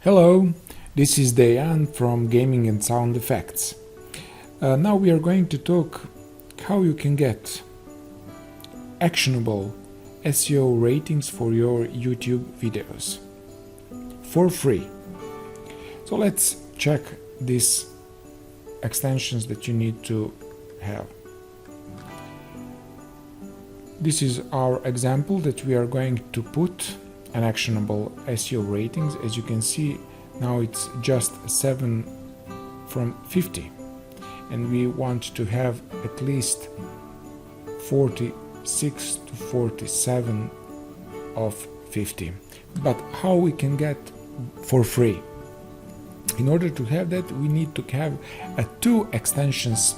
Hello, this is Dejan from Gaming and Sound Effects. Now we are going to talk how you can get actionable SEO ratings for your YouTube videos for free. So let's check these extensions that you need to have. This is our example that we are going to put an actionable SEO ratings. As you can see, now it's just 7 from 50, and we want to have at least 46 to 47 of 50. But how we can get for free? In order to have that, we need to have two extensions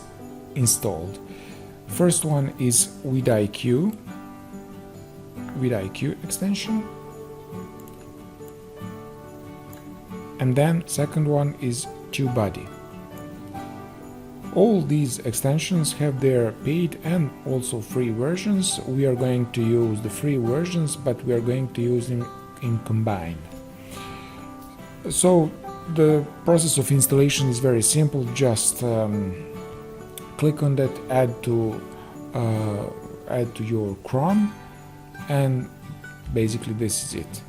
installed. First one is vidIQ extension, and then second one is TubeBuddy. All these extensions have their paid and also free versions. We are going to use the free versions, but we are going to use them in combined. So the process of installation is very simple. Just click on that, add to your Chrome, and basically this is it.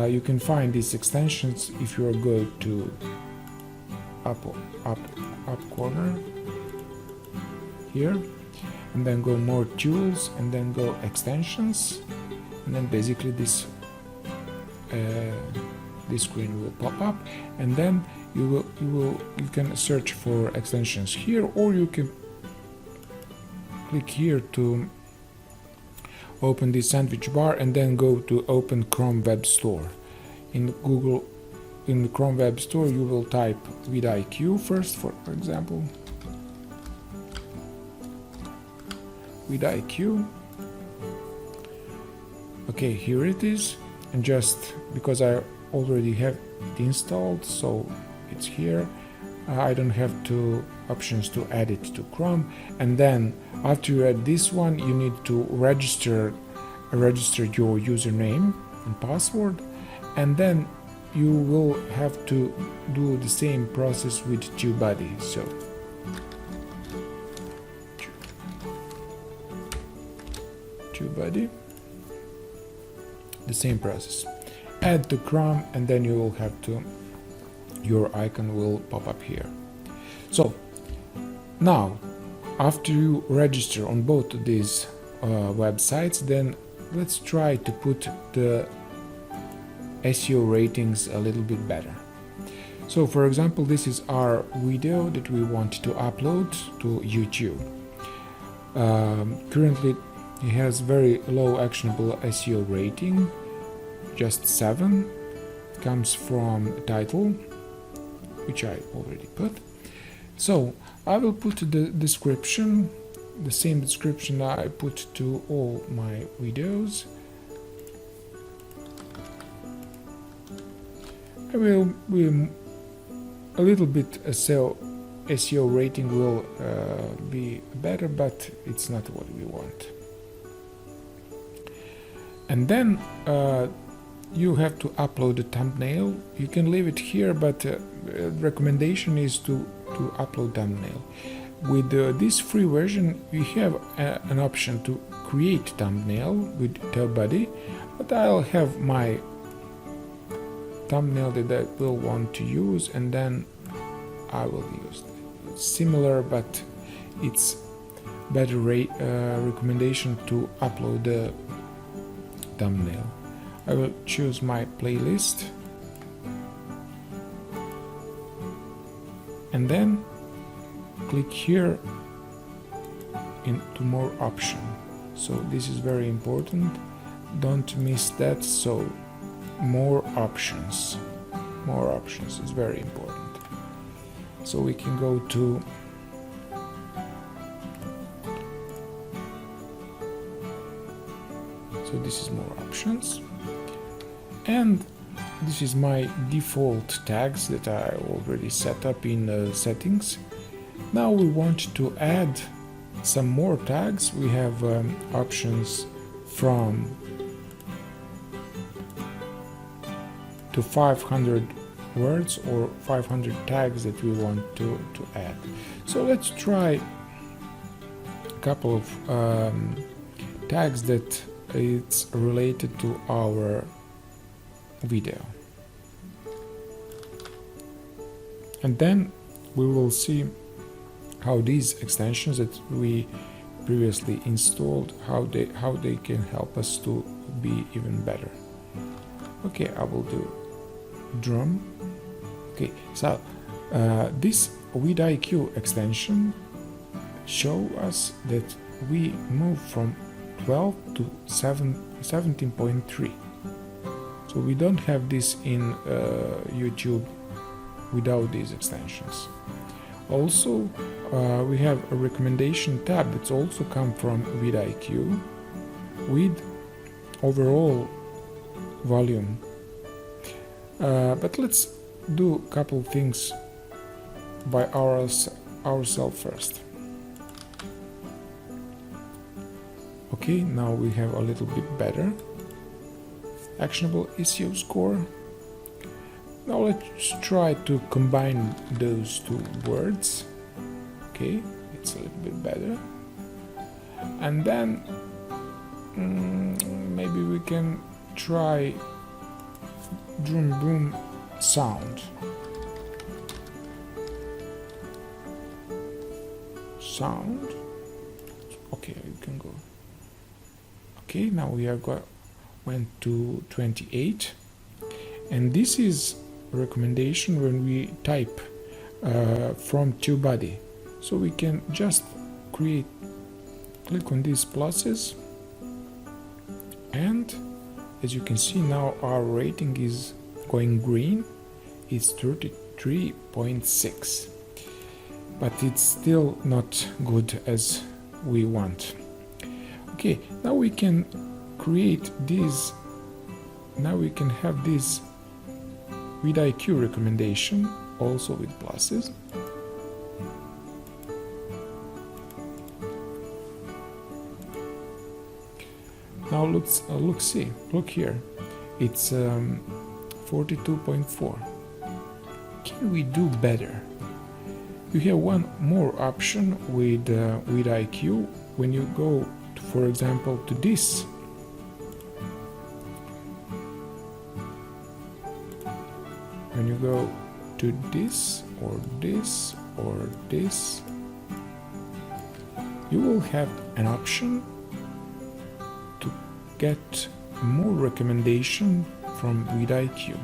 You can find these extensions if you are going to up corner here, and then go more tools, and then go extensions, and then basically this screen will pop up, and then you can search for extensions here, or you can click here to open this sandwich bar and then go to open Chrome Web Store. In the Chrome Web Store you will type vidIQ first, for example, vidIQ. Okay, here it is, and just because I already have it installed, so it's here. I don't have options to add it to Chrome. And then after you add this one, you need to register your username and password, and then you will have to do the same process with TubeBuddy. So TubeBuddy, the same process. Add to Chrome, and then you will have to, your icon will pop up here. So now, after you register on both of these websites, then let's try to put the SEO ratings a little bit better. So for example, this is our video that we want to upload to YouTube. Currently it has very low actionable SEO rating, just 7. It comes from title, which I already put. So I will put the description, the same description I put to all my videos. I will a little bit SEO rating will be better, but it's not what we want. And then you have to upload a thumbnail. You can leave it here, but recommendation is to upload thumbnail. With this free version, we have an option to create thumbnail with TubeBuddy, but I'll have my thumbnail that I will want to use, and then I will use it. It's similar, but it's better recommendation to upload the thumbnail. I will choose my playlist, and then click here into more option. So this is very important, don't miss that. So more options is very important. So we can go to this is more options, and this is my default tags that I already set up in settings. Now we want to add some more tags. We have options from to 500 words or 500 tags that we want to add. So let's try a couple of tags that it's related to our video. And then we will see how these extensions that we previously installed, how they can help us to be even better. Okay, I will do drum. Okay, so this vidIQ extension show us that we move from 12 to 17.3. So we don't have this in YouTube without these extensions. Also, we have a recommendation tab that's also come from vidIQ with overall volume. But let's do a couple things by ourselves first. Okay, now we have a little bit better Actionable SEO Score. Now let's try to combine those two words. Okay, it's a little bit better. And then maybe we can try drum boom sound. Okay, you can go. Okay, now we are went to 28, and this is a recommendation when we type from TubeBuddy. So we can just click on these pluses, and as you can see now our rating is going green. It's 33.6, but it's still not good as we want. Okay, now we can create this. Now we can have this vidIQ recommendation also with pluses. Now look here, it's 42.4. Can we do better? You have one more option with vidIQ. When you go, for example, to this, when you go to this or this or this, you will have an option to get more recommendation from vidIQ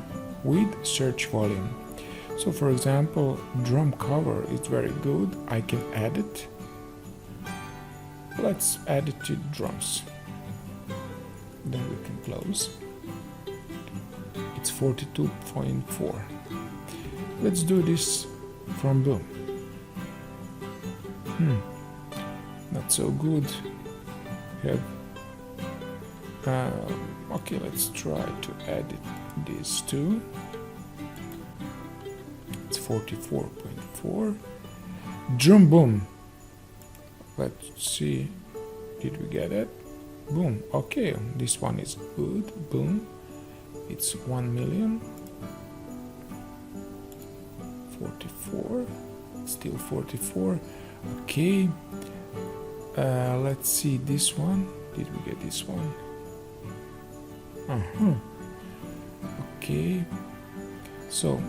with search volume. So for example, drum cover is very good. I can add it. Let's add it to drums. Then we can close. It's 42.4. Let's do this from boom. Not so good. Okay, let's try to add these two. It's 44.4. Drum boom. Let's see, did we get it? Boom. Okay, this one is good. Boom. It's 1 million. 44. Still 44. Okay. Let's see this one. Did we get this one? Okay. So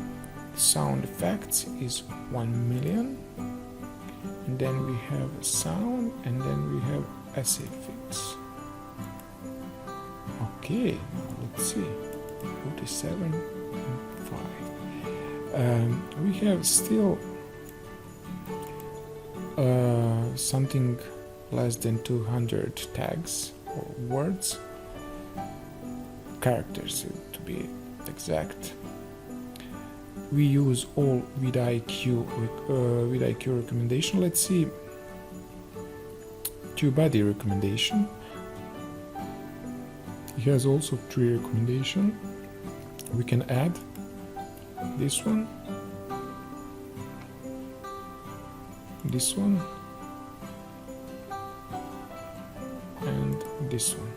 sound effects is 1 million. And then we have sound, and then we have SFX. Okay, let's see. 47.5. We have still something less than 200 tags or words, characters to be exact. We use all vidIQ recommendation. Let's see TubeBuddy recommendation. It has also 3 recommendation. We can add this one, this one, and this one.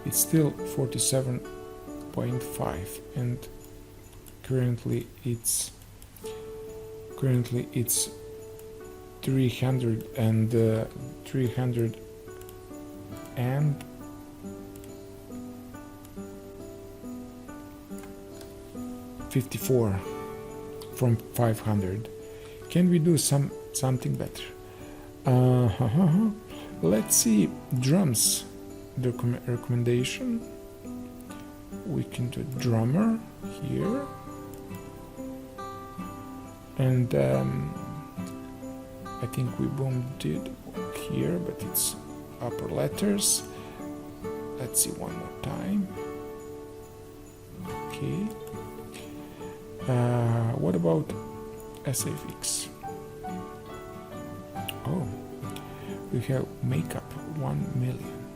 It's still 47.5, and currently it's 300 and 354 from 500. Can we do something better? Let's see drums. The recommendation. We can do drummer here, and I think we did here, but it's upper letters. Let's see one more time. Okay. What about SFX? Oh, we have makeup 1 million,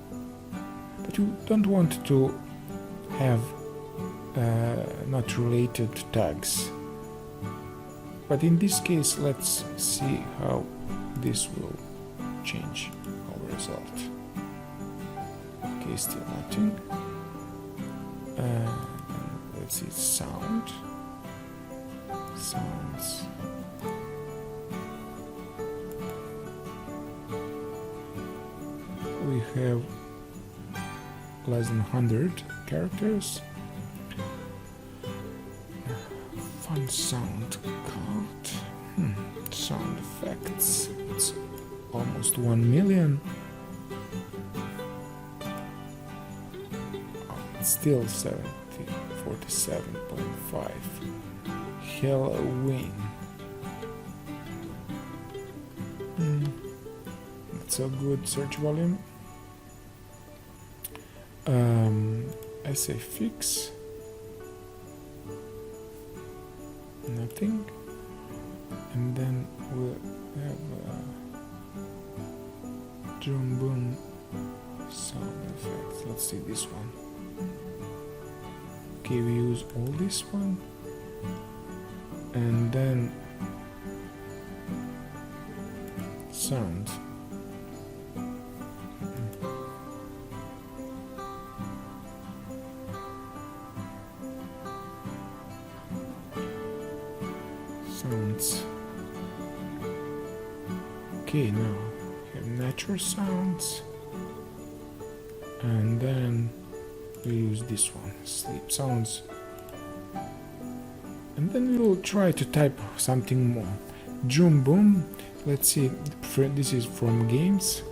but you don't want to have not related tags. But in this case, let's see how this will change our result. Okay, still nothing. Let's see, sounds. We have less than 100 characters. Fun sound count. Sound effects. It's almost 1 million. It's still 47.5. Halloween. That's a good search volume. SFX. Nothing. And then we'll have drum boom sound effects. Let's see this one. Okay, we use all this one, and then sound. Sounds. Okay, now we have natural sounds, and then we use this one, sleep sounds, and then we will try to type something more. Drum boom. Let's see. This is from games.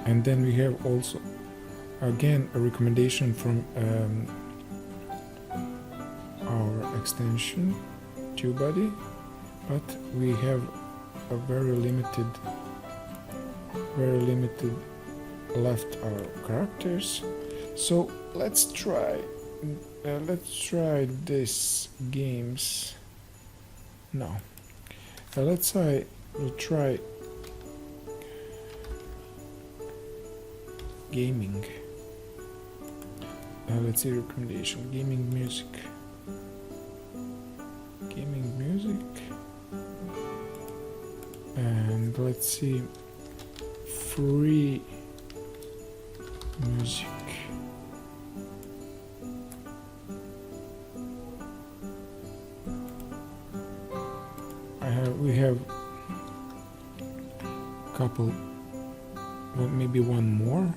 And then we have also again a recommendation from our extension TubeBuddy, but we have a very limited left our characters. So let's try this games. No, we'll try gaming. Let's see recommendation. Gaming music. And let's see free music. We have a couple, well, maybe one more.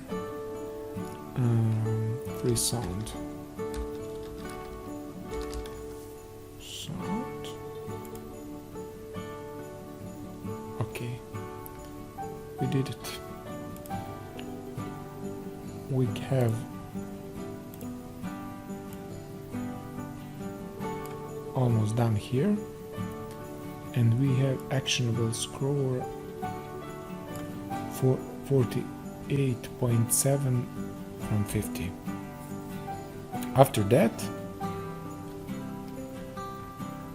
Free sound. Okay, we did it. We have almost done here, and we have actionable score for 48.7 from 50. After that,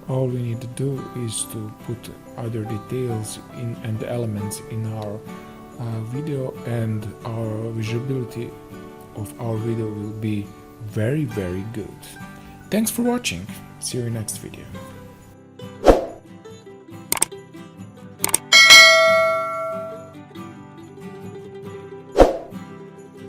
all we need to do is to put other details in and elements in our video, and our visibility of our video will be very, very good. Thanks for watching. See you in next video.